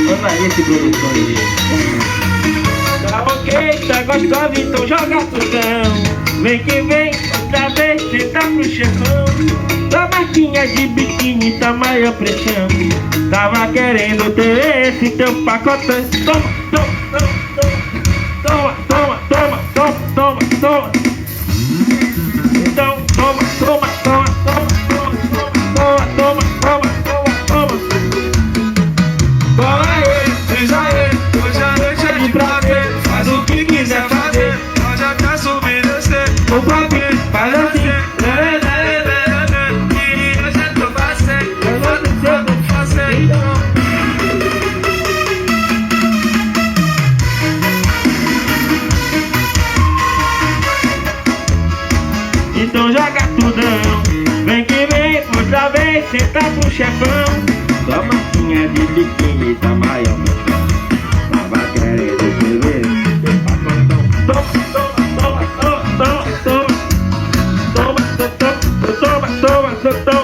Olha aí esse produtor aí. Tá ok, tá gostosa, então joga tudão. Vem que vem, outra vez, senta pro chefão. Tua marquinha de biquíni tá maior pressão. Tava querendo ter esse teu pacotão. Toma, toma, toma, toma, toma, toma, toma, toma. Então toma, toma, toma, toma, toma, toma, toma, toma, toma, toma. Bola aí, seja aí, hoje a noite é de prazer. Faz o que quiser fazer, pode até subir e descer. O papi faz assim. E hoje é teu passeio, eu vou descer do passeio. Então joga tudão. Vem que vem, outra vez, senta pro chefão. Tua marquinha de biquíni tá maior pressão. Tava querendo te ver, teu pacotão. Toma, toma, toma, toma, toma, toma, toma, toma, toma, toma, toma, toma.